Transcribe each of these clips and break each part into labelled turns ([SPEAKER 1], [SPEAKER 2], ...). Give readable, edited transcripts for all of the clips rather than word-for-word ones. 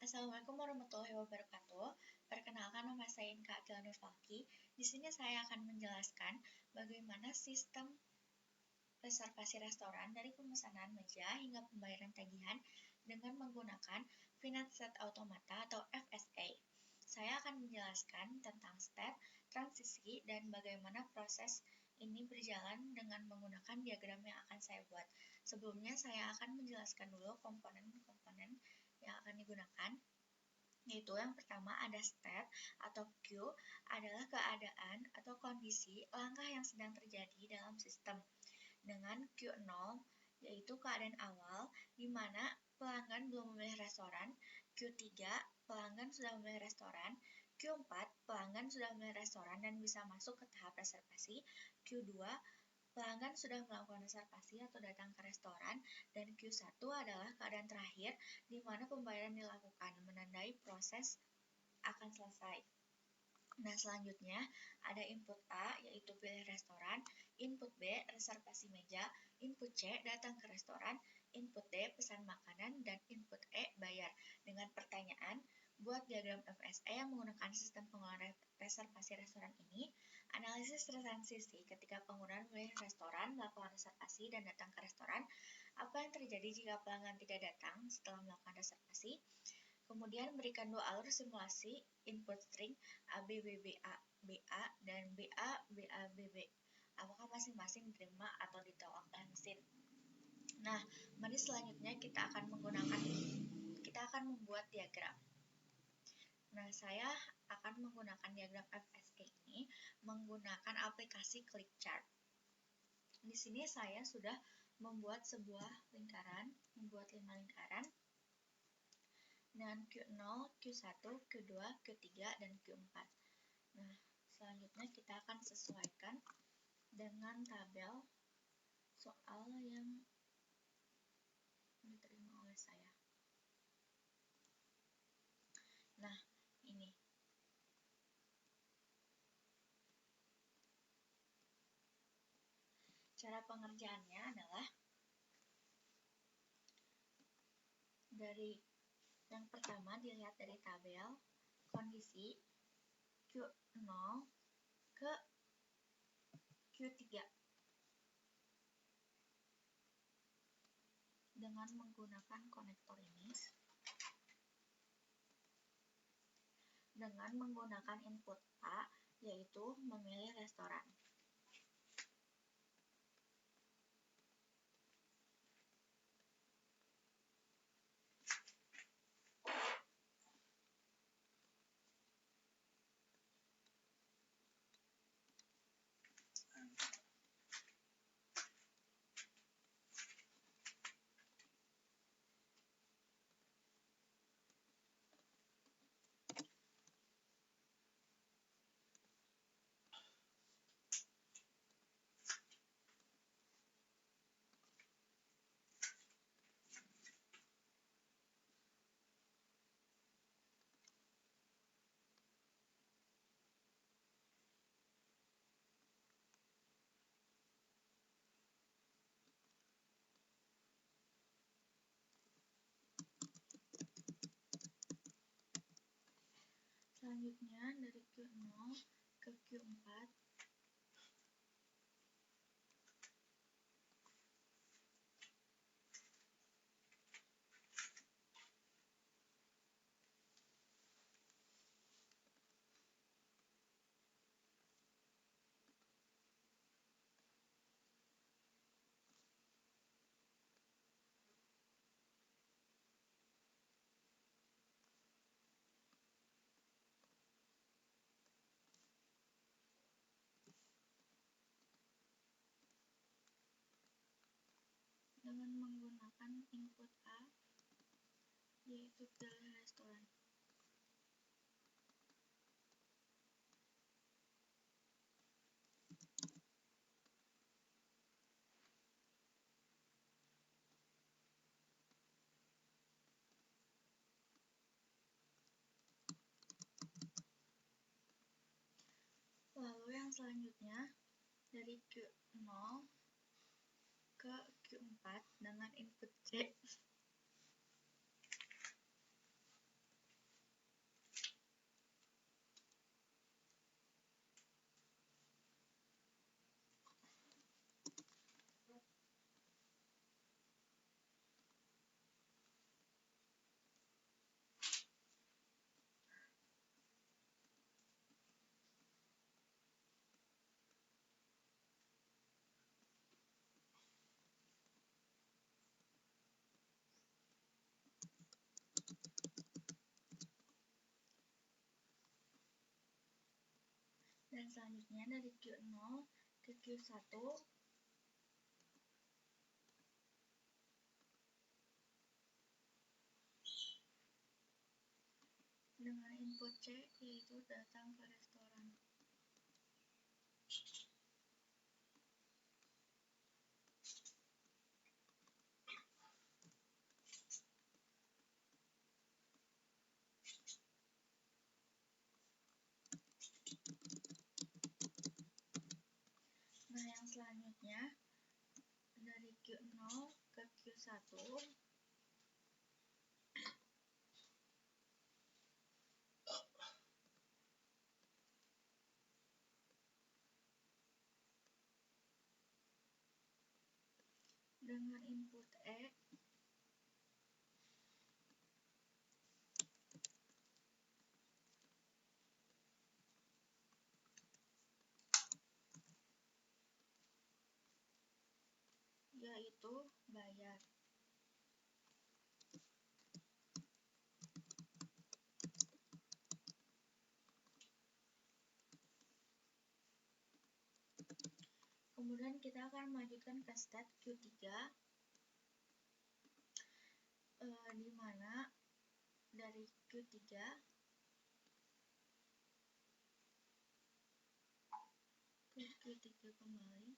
[SPEAKER 1] Assalamualaikum warahmatullahi wabarakatuh. Perkenalkan, nama saya Inka Akila Nurfalki. Di sini saya akan menjelaskan bagaimana sistem reservasi restoran dari pemesanan meja hingga pembayaran tagihan dengan menggunakan Finite Set Automata atau FSA. Saya akan menjelaskan tentang step, transisi, dan bagaimana proses ini berjalan dengan menggunakan diagram yang akan saya buat. Sebelumnya saya akan menjelaskan dulu komponen-komponen yang akan digunakan, yaitu yang pertama ada step atau Q adalah keadaan atau kondisi langkah yang sedang terjadi dalam sistem, dengan Q0 yaitu keadaan awal di mana pelanggan belum memilih restoran, Q3 pelanggan sudah memilih restoran, Q4 pelanggan sudah memilih restoran dan bisa masuk ke tahap reservasi, Q2 pelanggan sudah melakukan reservasi atau datang ke restoran, dan Q1 adalah keadaan terakhir di mana pembayaran dilakukan, menandai proses akan selesai. Nah, selanjutnya ada input A, yaitu pilih restoran, input B, reservasi meja, input C, datang ke restoran, input D, pesan makanan, dan input E, bayar. Dengan pertanyaan, buat diagram FSA yang menggunakan sistem pengelolaan reservasi restoran ini, analisis transisi ketika pengguna memilih restoran, melakukan reservasi, dan datang ke restoran, apa yang terjadi jika pelanggan tidak datang setelah melakukan reservasi. Kemudian berikan dua alur simulasi input string ABBA dan BABABB. Apakah masing-masing diterima atau ditolak oleh mesin? Nah, mari selanjutnya kita akan membuat diagram. Nah, saya akan menggunakan diagram FSA ini menggunakan aplikasi ClickChart. Di sini saya sudah membuat sebuah lingkaran, membuat 5 lingkaran dengan Q0, Q1, Q2, Q3, dan Q4. Nah, selanjutnya kita akan sesuaikan dengan tabel soal yang diterima oleh saya. Nah, ini. Cara pengerjaannya adalah dari yang pertama dilihat dari tabel kondisi Q0 ke Q3 dengan menggunakan konektor ini, dengan menggunakan input A, yaitu memilih restoran. Selanjutnya dari Q0 ke Q4 dengan menggunakan input A, yaitu pilih restoran. Lalu yang selanjutnya dari Q0 ke Q4 dengan input C, Kemudian selanjutnya dari Q0 ke Q1 dengan input C, yaitu datang ke restoran. Nah, yang selanjutnya dari Q0 ke Q1 dengan input E, yaitu bayar. Kemudian kita akan melanjutkan ke step Q3, di mana dari Q3 ke Q3 kembali.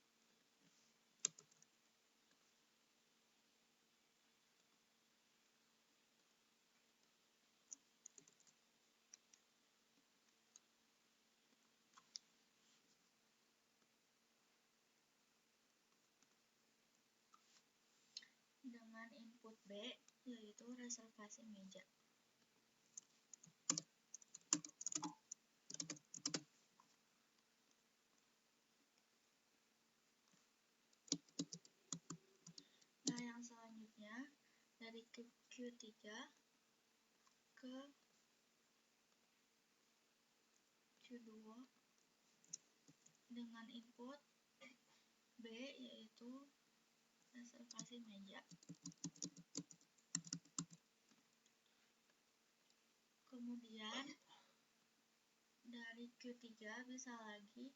[SPEAKER 1] Dengan input B, yaitu reservasi meja. Nah, yang selanjutnya dari Q3 ke Q2 dengan input B, yaitu reservasi meja. Kemudian dari Q3 bisa lagi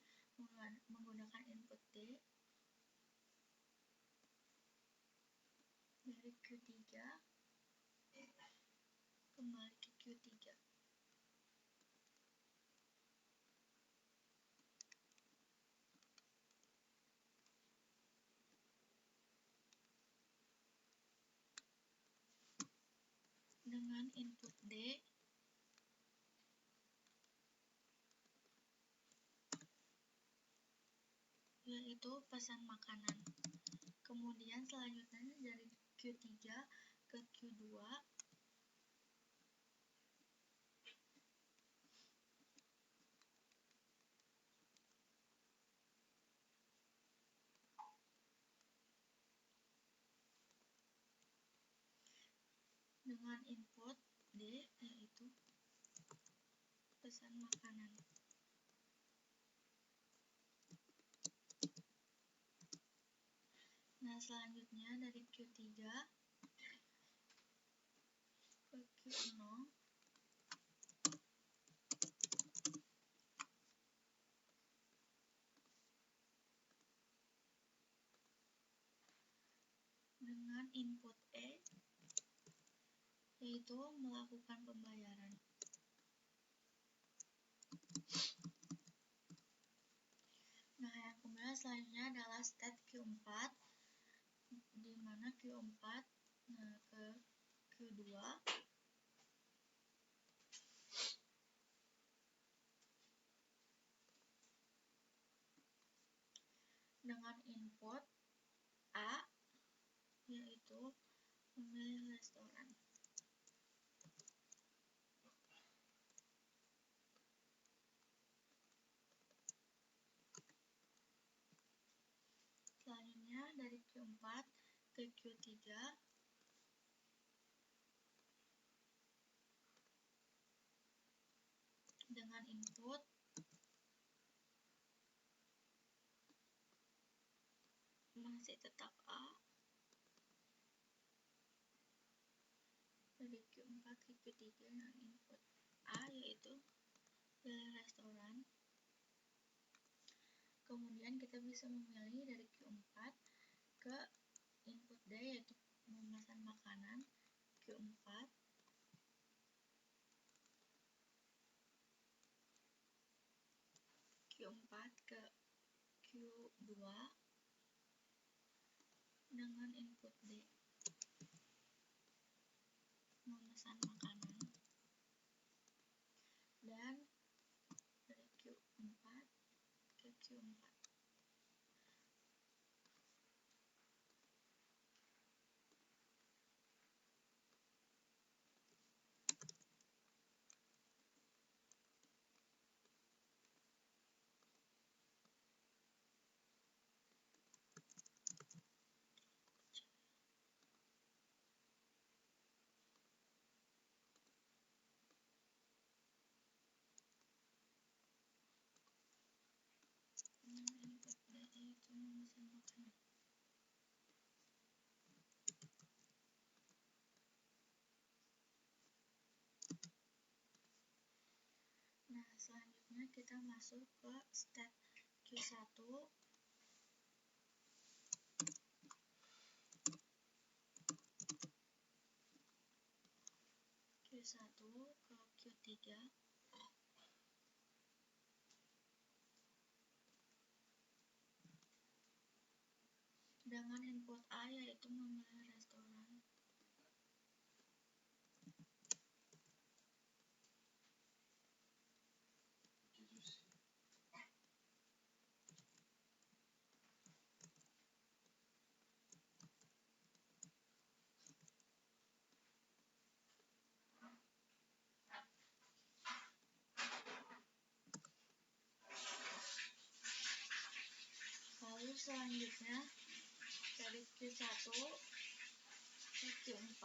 [SPEAKER 1] menggunakan input D. Dari Q3 kembali ke Q3. Dengan input D, yaitu pesan makanan. Kemudian selanjutnya dari Q3 ke Q2 dengan input D, yaitu pesan makanan. Nah, selanjutnya dari Q3 ke Q0 dengan input E, yaitu melakukan pembayaran. Nah, yang kemudian selanjutnya adalah step Q4, di mana Q4 ke Q2 dengan input A, yaitu memilih restoran. Selanjutnya dari Q4 ke Q3 dengan input masih tetap A. Dari Q4 ke Q3 dengan input A, yaitu pilih restoran. Kemudian kita bisa memilih dari Q4 ke input D, yaitu memesan makanan. Q4 ke Q2 dengan input D, memesan makanan. Dan dari Q4 ke Q4. Input D yaitu memesan makanan. Nah, selanjutnya kita masuk ke step Q1 ke Q3 dengan input A, yaitu memilih restoran. Lalu selanjutnya dari Q1 ke Q4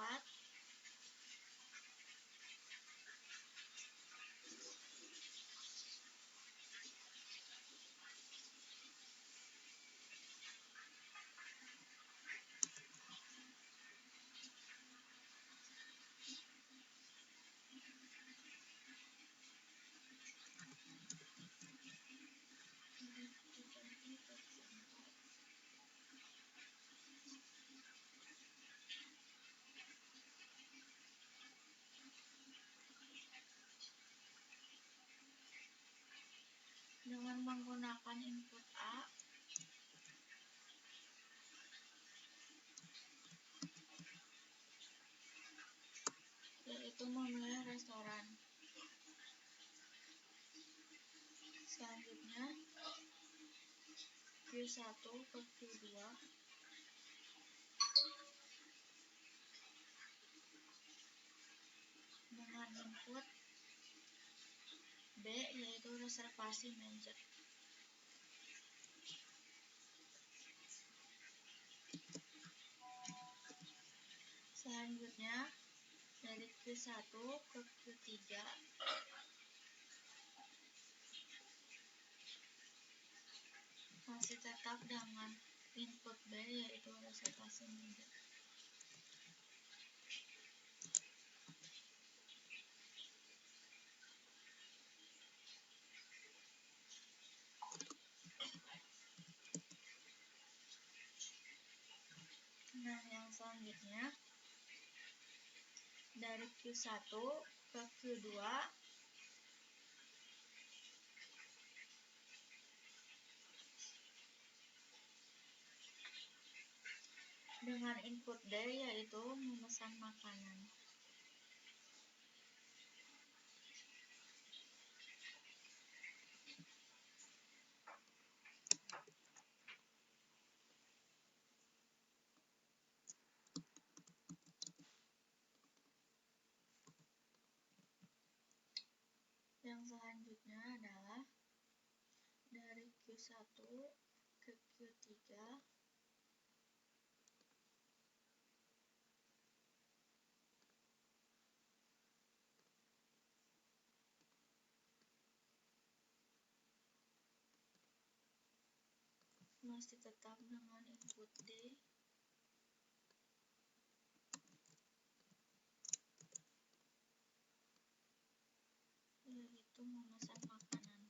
[SPEAKER 1] dengan menggunakan input A, yaitu memilih restoran. Selanjutnya Q1 ke Q2 dengan input B, yaitu reservasi meja. Selanjutnya dari Q1 ke Q3 masih tetap dengan input B, yaitu reservasi meja. Nah, yang selanjutnya dari Q1 ke Q2 dengan input D, yaitu memesan makanan. Yang selanjutnya adalah dari Q1 ke Q3 masih tetap dengan input D, yaitu memesan makanan.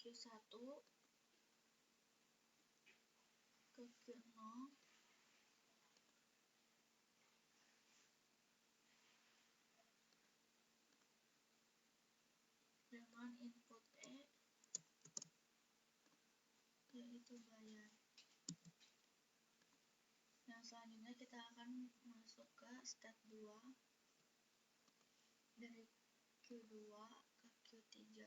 [SPEAKER 1] Q1 ke Q0 dengan input E yaitu bayar. Yang selanjutnya kita akan masuk ke step 2 dari Q2 ke Q3.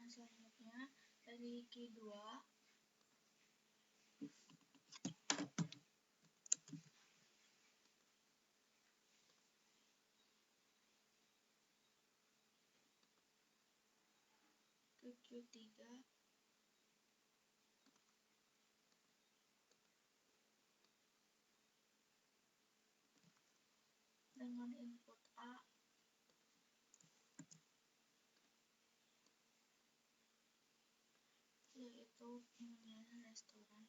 [SPEAKER 1] Nah, selanjutnya dari Q2 ke Q3 dengan input A yaitu punya restoran.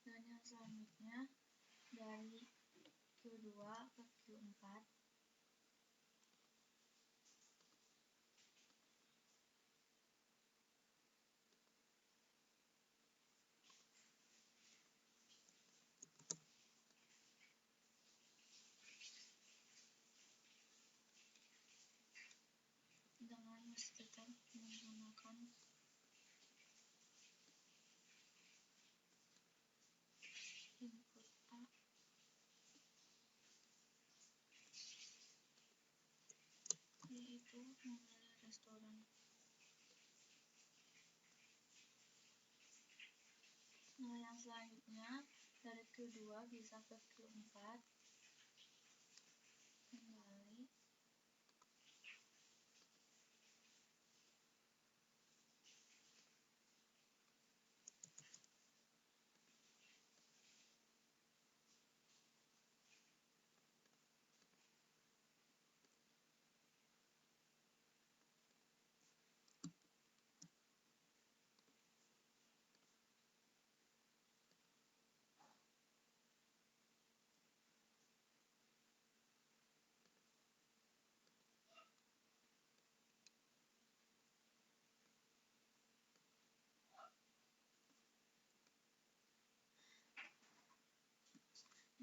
[SPEAKER 1] Dan yang selanjutnya dari Q2 ke Q4 dengan kita menggunakan input A yaitu memilih restoran. Nah, yang selanjutnya dari Q2 bisa ke Q4 kembali.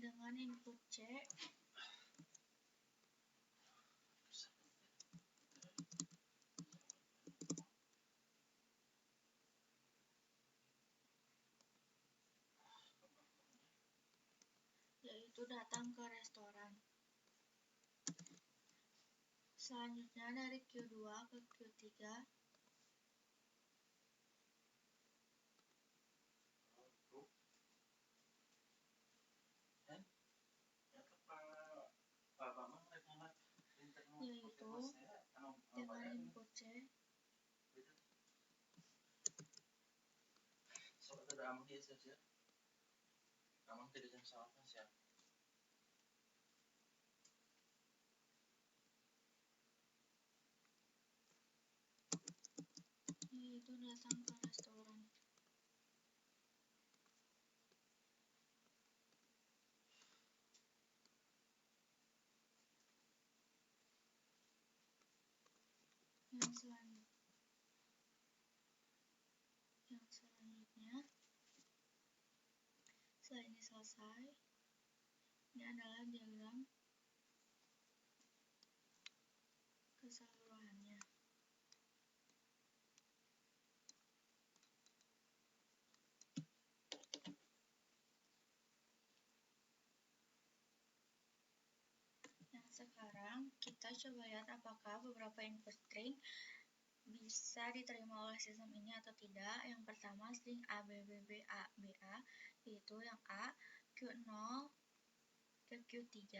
[SPEAKER 1] Dengan input C yaitu datang ke restoran. Selanjutnya dari Q2 ke Q3 yaitu dengan input C yaitu datang ke restoran. Yang selanjutnya setelah ini selesai, ini adalah diagram keseluruhannya. Nah, sekarang kita coba lihat apakah beberapa input string bisa diterima oleh sistem ini atau tidak. Yang pertama string A, B, B, B, A, B, A, yaitu yang A, Q0 ke Q3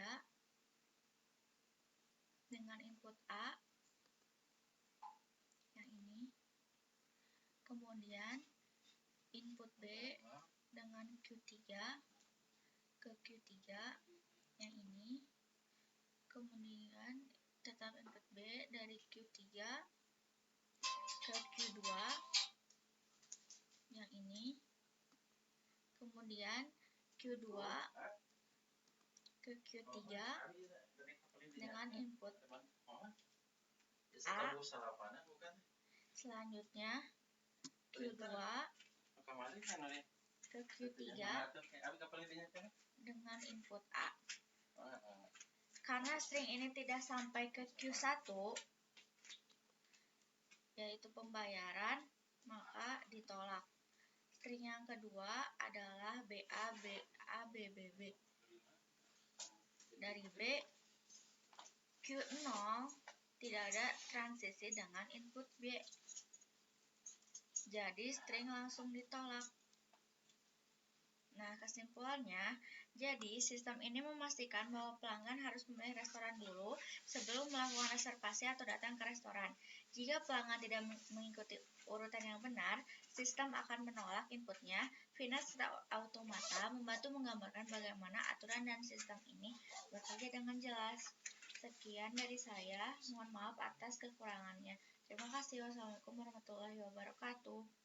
[SPEAKER 1] dengan input A, yang ini. Kemudian input B dengan Q3 ke Q3 kemudian tetap input B dari Q3 ke Q2 yang ini, kemudian Q2 ke Q3 dengan input A, selanjutnya Q2 ke Q3 dengan input A. Karena string ini tidak sampai ke Q1, yaitu pembayaran, maka ditolak. String yang kedua adalah BA, BA, BBB. Dari B, Q0 tidak ada transisi dengan input B. Jadi string langsung ditolak. Nah, kesimpulannya, jadi sistem ini memastikan bahwa pelanggan harus memilih restoran dulu sebelum melakukan reservasi atau datang ke restoran. Jika pelanggan tidak mengikuti urutan yang benar, sistem akan menolak inputnya. Finas Automata membantu menggambarkan bagaimana aturan dan sistem ini bekerja dengan jelas. Sekian dari saya, mohon maaf atas kekurangannya. Terima kasih. Wassalamualaikum warahmatullahi wabarakatuh.